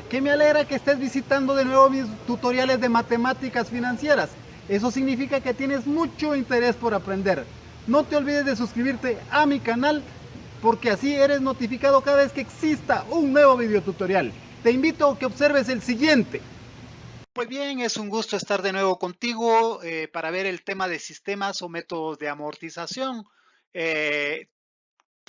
que me alegra que estés visitando de nuevo mis tutoriales de matemáticas financieras. Eso significa que tienes mucho interés por aprender. No te olvides de suscribirte a mi canal porque así eres notificado cada vez que exista un nuevo video tutorial. Te invito a que observes el siguiente. Pues bien, es un gusto estar de nuevo contigo para ver el tema de sistemas o métodos de amortización. Eh,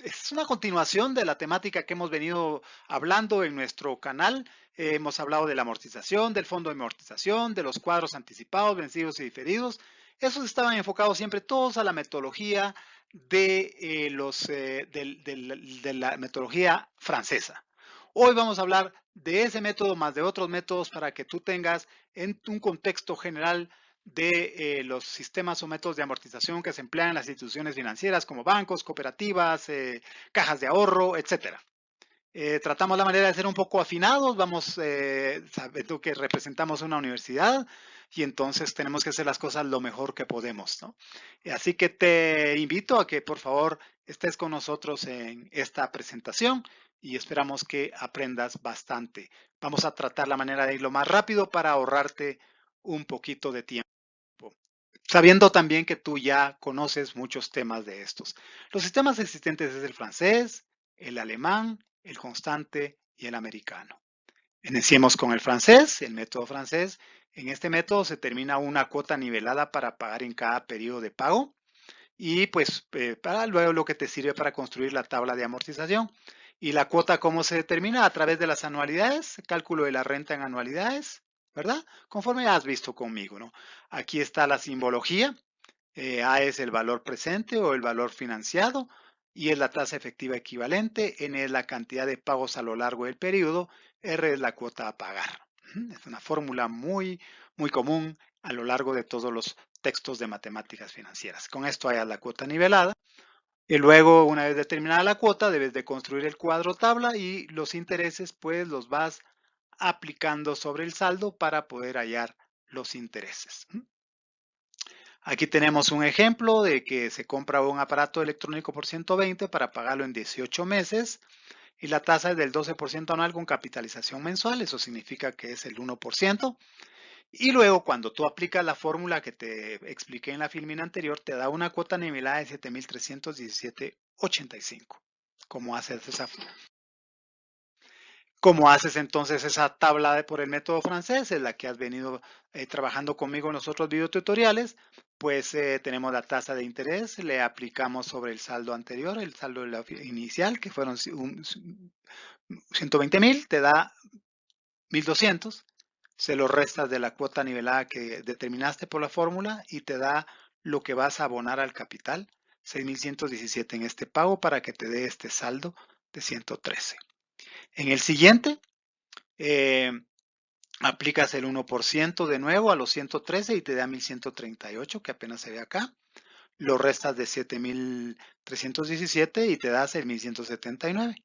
es una continuación de la temática que hemos venido hablando en nuestro canal. Hemos hablado de la amortización, del fondo de amortización, de los cuadros anticipados, vencidos y diferidos. Esos estaban enfocados siempre todos a la metodología de la metodología francesa. Hoy vamos a hablar de ese método más de otros métodos para que tú tengas en un contexto general de los sistemas o métodos de amortización que se emplean en las instituciones financieras como bancos, cooperativas, cajas de ahorro, etcétera. Tratamos la manera de ser un poco afinados, vamos sabiendo que representamos una universidad y entonces tenemos que hacer las cosas lo mejor que podemos, ¿no? Así que te invito a que por favor estés con nosotros en esta presentación y esperamos que aprendas bastante. Vamos a tratar la manera de ir lo más rápido para ahorrarte un poquito de tiempo, sabiendo también que tú ya conoces muchos temas de estos. Los sistemas existentes es el francés, el alemán, el constante y el americano. Iniciemos con el francés, el método francés. En este método se determina una cuota nivelada para pagar en cada periodo de pago y pues para luego lo que te sirve para construir la tabla de amortización. Y la cuota, ¿cómo se determina? A través de las anualidades, cálculo de la renta en anualidades, ¿verdad? Conforme has visto conmigo, ¿no? Aquí está la simbología. A es el valor presente o el valor financiado, y es la tasa efectiva equivalente, N es la cantidad de pagos a lo largo del periodo, R es la cuota a pagar. Es una fórmula muy, muy común a lo largo de todos los textos de matemáticas financieras. Con esto hayas la cuota nivelada. Y luego, una vez determinada la cuota, debes de construir el cuadro tabla y los intereses, pues los vas aplicando sobre el saldo para poder hallar los intereses. Aquí tenemos un ejemplo de que se compra un aparato electrónico por 120 para pagarlo en 18 meses y la tasa es del 12% anual con capitalización mensual, eso significa que es el 1%. Y luego cuando tú aplicas la fórmula que te expliqué en la filmina anterior, te da una cuota nivelada de 7.317.85. ¿Cómo haces esa ¿Cómo haces entonces esa tabla por el método francés? Es la que has venido trabajando conmigo en los otros videotutoriales. Pues tenemos la tasa de interés, le aplicamos sobre el saldo anterior, el saldo inicial, que fueron 120,000, te da 1,200. Se lo restas de la cuota nivelada que determinaste por la fórmula y te da lo que vas a abonar al capital, 6,117 en este pago para que te dé este saldo de 113. En el siguiente, eh, aplicas el 1% de nuevo a los 113 y te da 1,138, que apenas se ve acá. Lo restas de 7,317 y te da 6,179.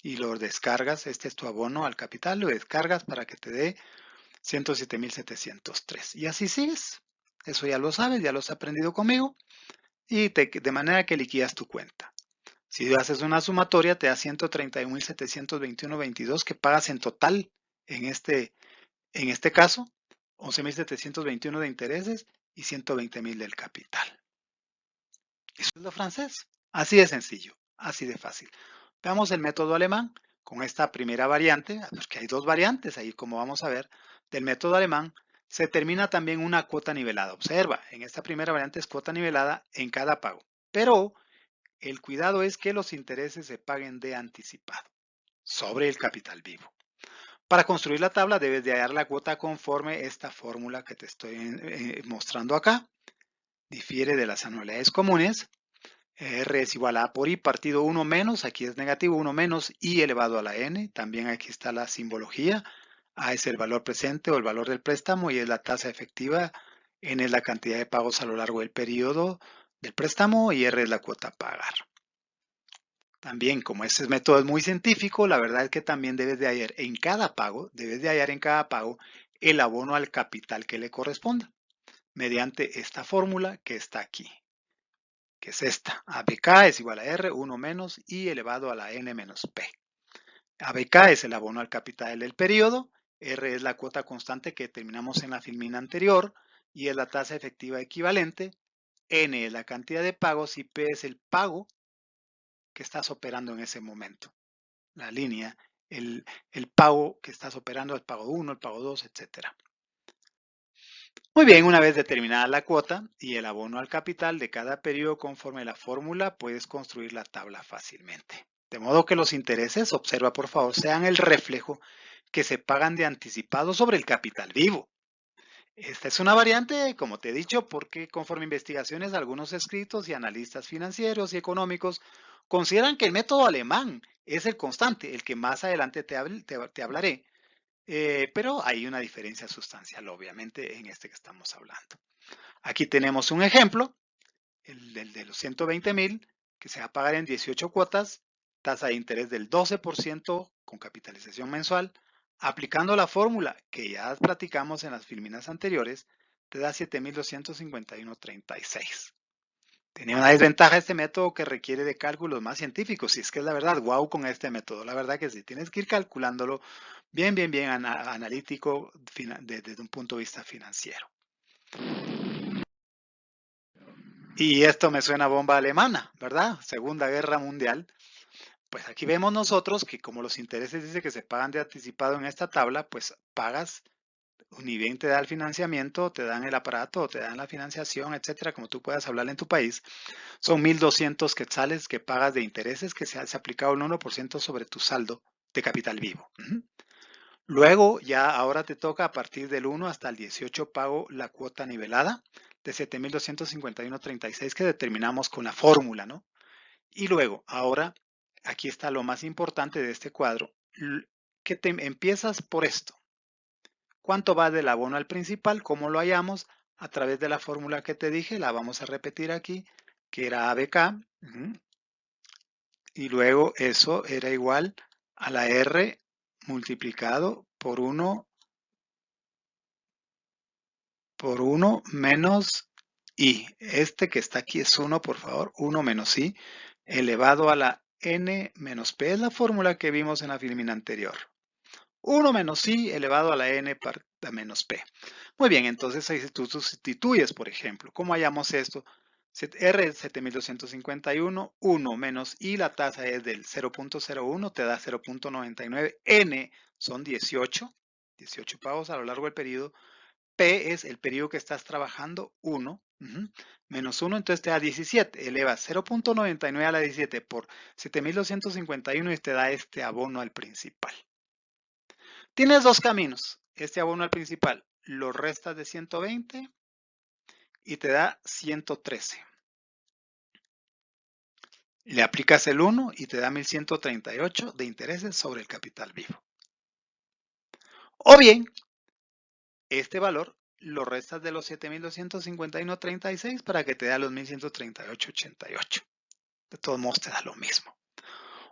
Y lo descargas, este es tu abono al capital, lo descargas para que te dé 107,703. Y así sigues. Eso ya lo sabes, ya lo has aprendido conmigo. Y de manera que liquidas tu cuenta. Si haces una sumatoria, te da 131,721,22 que pagas en total en este caso, 11,721 de intereses y 120,000 del capital. Eso es lo francés. Así de sencillo, así de fácil. Veamos el método alemán con esta primera variante, porque hay dos variantes ahí, como vamos a ver, del método alemán. Se determina también una cuota nivelada. Observa, en esta primera variante es cuota nivelada en cada pago. Pero el cuidado es que los intereses se paguen de anticipado sobre el capital vivo. Para construir la tabla debes de hallar la cuota conforme esta fórmula que te estoy mostrando acá. Difiere de las anualidades comunes. R es igual a A por I partido 1 menos, aquí es negativo, 1 menos I elevado a la N. También aquí está la simbología. A es el valor presente o el valor del préstamo y es la tasa efectiva. N es la cantidad de pagos a lo largo del periodo del préstamo y R es la cuota a pagar. También, como este método es muy científico, la verdad es que también debes de hallar en cada pago, el abono al capital que le corresponda, mediante esta fórmula que está aquí, que es esta. ABK es igual a R, 1 menos I elevado a la N menos P. ABK es el abono al capital del periodo, R es la cuota constante que determinamos en la filmina anterior y es la tasa efectiva equivalente, N es la cantidad de pagos y P es el pago que estás operando en ese momento. La línea, el pago que estás operando, el pago 1, el pago 2, etcétera. Muy bien, una vez determinada la cuota y el abono al capital de cada periodo conforme la fórmula, puedes construir la tabla fácilmente. De modo que los intereses, observa por favor, sean el reflejo que se pagan de anticipado sobre el capital vivo. Esta es una variante, como te he dicho, porque conforme investigaciones, algunos escritos y analistas financieros y económicos consideran que el método alemán es el constante, el que más adelante te hablaré, pero hay una diferencia sustancial, obviamente, en este que estamos hablando. Aquí tenemos un ejemplo, el de los 120,000, que se va a pagar en 18 cuotas, tasa de interés del 12% con capitalización mensual. Aplicando la fórmula que ya platicamos en las filminas anteriores, te da 7,251,36. Tiene una desventaja este método que requiere de cálculos más científicos, y es que es la verdad, wow con este método, la verdad que sí, tienes que ir calculándolo bien analítico desde un punto de vista financiero. Y esto me suena a bomba alemana, ¿verdad? Segunda Guerra Mundial. Pues aquí vemos nosotros que como los intereses dice que se pagan de anticipado en esta tabla, pues pagas, ni bien te da el financiamiento, te dan el aparato, te dan la financiación, etcétera, como tú puedas hablar en tu país. Son 1,200 quetzales que pagas de intereses que se ha aplicado el 1% sobre tu saldo de capital vivo. Luego, ya ahora te toca a partir del 1 hasta el 18 pago la cuota nivelada de 7,251,36 que determinamos con la fórmula, ¿no? Y luego, ahora, aquí está lo más importante de este cuadro, que te empiezas por esto. ¿Cuánto va del abono al principal? ¿Cómo lo hallamos? A través de la fórmula que te dije, la vamos a repetir aquí, que era ABK, y luego eso era igual a la R multiplicado por 1 menos I. Este que está aquí es 1, por favor, 1 menos I, elevado a la N menos P. Es la fórmula que vimos en la filmina anterior. 1 menos I elevado a la N menos P. Muy bien, entonces si tú sustituyes, por ejemplo, ¿cómo hallamos esto? R es 7,251, 1 menos I, la tasa es del 0,01, te da 0,99, N son 18 pagos a lo largo del periodo, P es el periodo que estás trabajando, 1, menos 1, entonces te da 17, eleva 0,99 a la 17 por 7,251 y te da este abono al principal. Tienes dos caminos, este abono al principal, lo restas de 120 y te da 113. Le aplicas el 1 y te da 1,138 de intereses sobre el capital vivo. O bien, este valor lo restas de los 7,251,36 para que te da los 1,138,88. De todos modos te da lo mismo.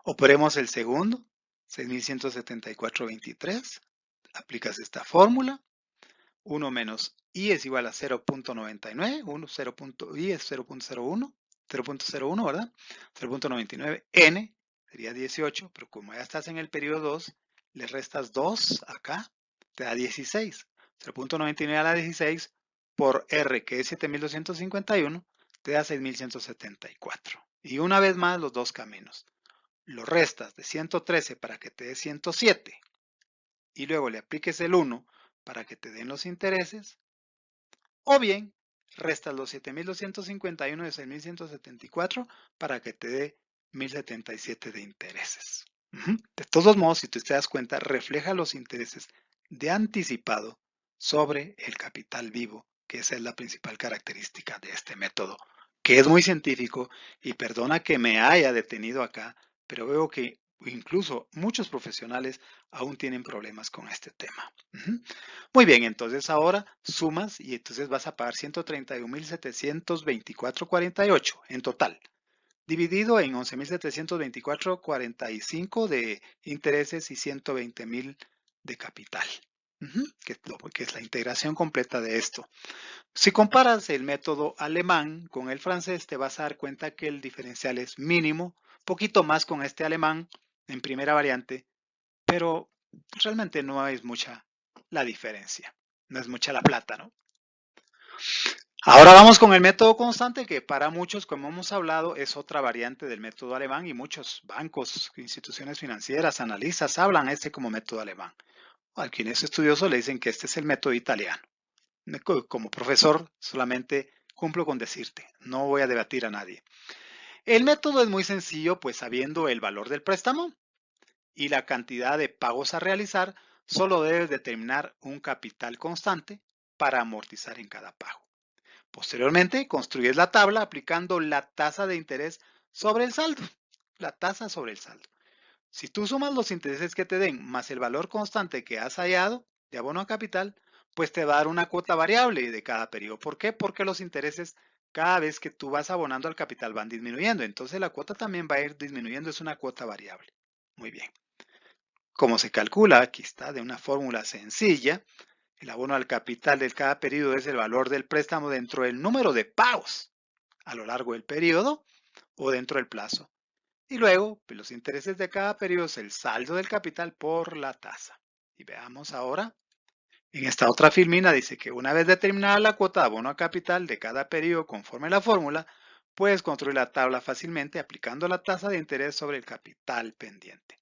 Operemos el segundo, 6,174,23. Aplicas esta fórmula. 1 menos I es igual a 0,99. I es 0,01. 0,01, ¿verdad? 0,99. N sería 18, pero como ya estás en el periodo 2, le restas 2 acá, te da 16. 0,99 a la 16 por R, que es 7,251, te da 6,174. Y una vez más los dos caminos. Lo restas de 113 para que te dé 107 y luego le apliques el 1 para que te den los intereses, o bien restas los 7,251 de 6,174 para que te dé 1,077 de intereses. De todos modos, si tú te das cuenta, refleja los intereses de anticipado sobre el capital vivo, que esa es la principal característica de este método, que es muy científico, y perdona que me haya detenido acá, pero veo que incluso muchos profesionales aún tienen problemas con este tema. Muy bien, entonces ahora sumas y entonces vas a pagar 131,724,48 en total, dividido en 11,724,45 de intereses y 120,000 de capital, que es la integración completa de esto. Si comparas el método alemán con el francés, te vas a dar cuenta que el diferencial es mínimo, poquito más con este alemán en primera variante, pero realmente no es mucha la diferencia, no es mucha la plata, ¿no? Ahora vamos con el método constante, que para muchos, como hemos hablado, es otra variante del método alemán y muchos bancos, instituciones financieras, analistas hablan este como método alemán. A quien es estudioso le dicen que este es el método italiano. Como profesor solamente cumplo con decirte, no voy a debatir a nadie. El método es muy sencillo, pues sabiendo el valor del préstamo y la cantidad de pagos a realizar, solo debes determinar un capital constante para amortizar en cada pago. Posteriormente, construyes la tabla aplicando la tasa de interés sobre el saldo. La tasa sobre el saldo. Si tú sumas los intereses que te den más el valor constante que has hallado de abono a capital, pues te va a dar una cuota variable de cada periodo. ¿Por qué? Porque los intereses cada vez que tú vas abonando al capital van disminuyendo. Entonces la cuota también va a ir disminuyendo, es una cuota variable. Muy bien. Como se calcula, aquí está, de una fórmula sencilla, el abono al capital de cada periodo es el valor del préstamo dentro del número de pagos a lo largo del periodo o dentro del plazo. Y luego, pues, los intereses de cada periodo es el saldo del capital por la tasa. Y veamos ahora, en esta otra filmina dice que una vez determinada la cuota de abono a capital de cada periodo conforme a la fórmula, puedes construir la tabla fácilmente aplicando la tasa de interés sobre el capital pendiente.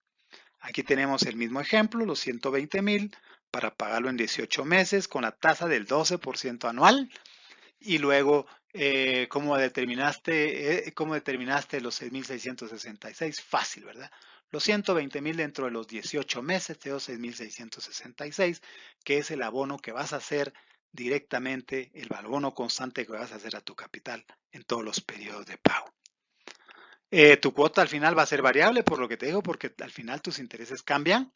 Aquí tenemos el mismo ejemplo, los 120,000 para pagarlo en 18 meses con la tasa del 12% anual. Y luego, ¿cómo determinaste los 6,666? Fácil, ¿verdad? Los 120,000 dentro de los 18 meses te dio 6,666, que es el abono que vas a hacer directamente, el abono constante que vas a hacer a tu capital en todos los periodos de pago. Tu cuota al final va a ser variable, por lo que te digo, porque al final tus intereses cambian.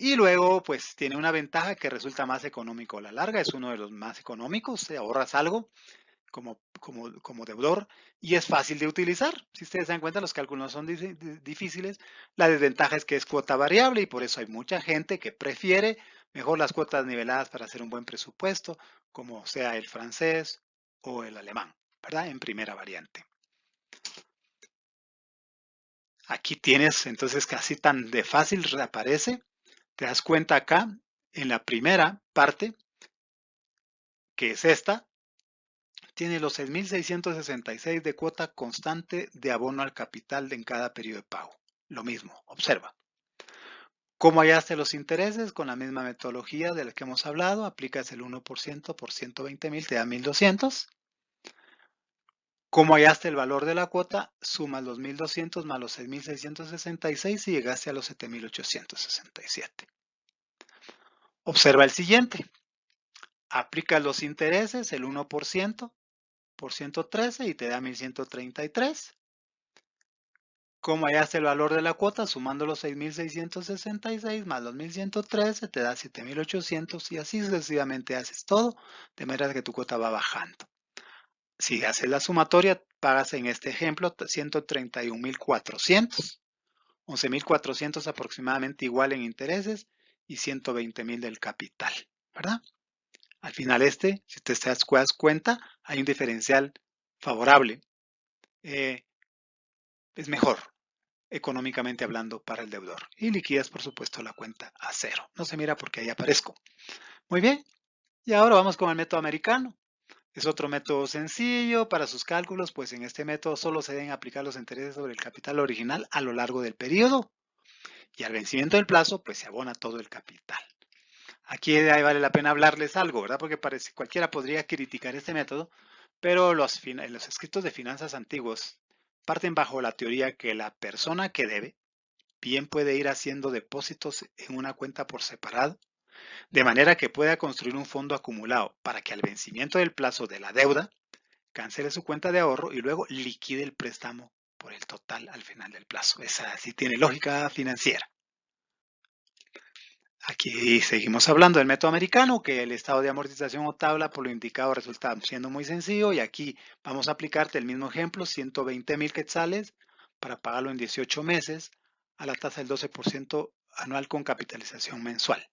Y luego, pues tiene una ventaja que resulta más económico a la larga, es uno de los más económicos, te ahorras algo como deudor y es fácil de utilizar. Si ustedes se dan cuenta, los cálculos no son difíciles. La desventaja es que es cuota variable y por eso hay mucha gente que prefiere mejor las cuotas niveladas para hacer un buen presupuesto, como sea el francés o el alemán, ¿verdad? En primera variante. Aquí tienes, entonces, casi tan de fácil reaparece. Te das cuenta acá, en la primera parte, que es esta, tiene los 6,666 de cuota constante de abono al capital en cada periodo de pago. Lo mismo, observa. ¿Cómo hallaste los intereses? Con la misma metodología de la que hemos hablado, aplicas el 1% por 120,000, te da 1,200. ¿Cómo hallaste el valor de la cuota? Sumas los 1,200 más los 6,666 y llegaste a los 7,867. Observa el siguiente. Aplicas los intereses, el 1% por 113 y te da 1,133. ¿Cómo hallaste el valor de la cuota? Sumando los 6,666 más los 1,113 te da 7,800 y así sucesivamente haces todo, de manera que tu cuota va bajando. Si haces la sumatoria, pagas en este ejemplo 131,400, 11,400 aproximadamente igual en intereses y 120,000 del capital, ¿verdad? Al final si te das cuenta, hay un diferencial favorable. Es mejor económicamente hablando para el deudor. Y liquidas, por supuesto, la cuenta a cero. No se mira porque ahí aparezco. Muy bien. Y ahora vamos con el método americano. Es otro método sencillo para sus cálculos, pues en este método solo se deben aplicar los intereses sobre el capital original a lo largo del periodo. Y al vencimiento del plazo, pues se abona todo el capital. Aquí vale la pena hablarles algo, ¿verdad? Porque parece cualquiera podría criticar este método, pero los escritos de finanzas antiguos parten bajo la teoría que la persona que debe bien puede ir haciendo depósitos en una cuenta por separado, de manera que pueda construir un fondo acumulado para que al vencimiento del plazo de la deuda cancele su cuenta de ahorro y luego liquide el préstamo por el total al final del plazo. Esa sí tiene lógica financiera. Aquí seguimos hablando del método americano, que el estado de amortización o tabla por lo indicado resulta siendo muy sencillo y aquí vamos a aplicarte el mismo ejemplo, 120,000 quetzales para pagarlo en 18 meses a la tasa del 12% anual con capitalización mensual.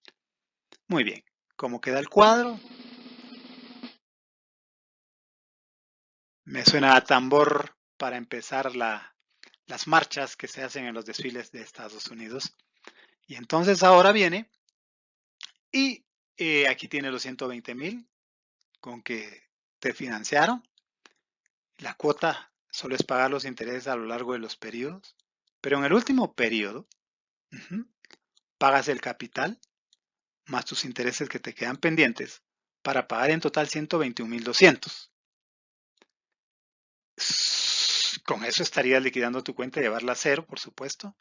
Muy bien, ¿cómo queda el cuadro? Me suena a tambor para empezar las marchas que se hacen en los desfiles de Estados Unidos. Y entonces ahora viene y aquí tiene los 120,000 con que te financiaron. La cuota solo es pagar los intereses a lo largo de los periodos, pero en el último periodo pagas el capital más tus intereses que te quedan pendientes para pagar en total 121,200. Con eso estarías liquidando tu cuenta y llevarla a cero, por supuesto.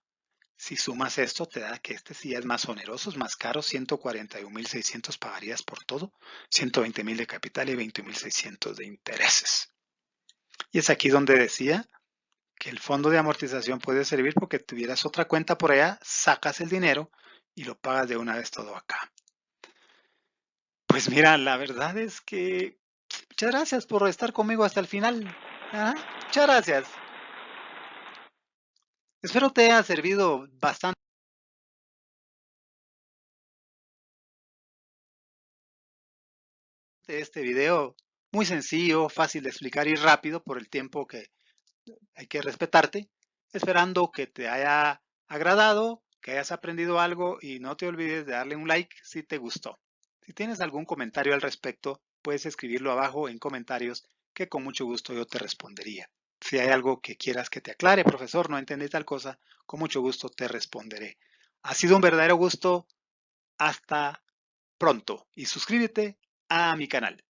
Si sumas esto, te da que este sí es más oneroso, es más caro, 141,600 pagarías por todo, 120,000 de capital y 20,600 de intereses. Y es aquí donde decía que el fondo de amortización puede servir porque tuvieras otra cuenta por allá, sacas el dinero y lo pagas de una vez todo acá. Pues mira, la verdad es que muchas gracias por estar conmigo hasta el final. Muchas gracias. Espero te haya servido bastante este video. Muy sencillo, fácil de explicar y rápido por el tiempo que hay que respetarte. Esperando que te haya agradado, que hayas aprendido algo y no te olvides de darle un like si te gustó. Si tienes algún comentario al respecto, puedes escribirlo abajo en comentarios que con mucho gusto yo te respondería. Si hay algo que quieras que te aclare, profesor, no entendí tal cosa, con mucho gusto te responderé. Ha sido un verdadero gusto. Hasta pronto y suscríbete a mi canal.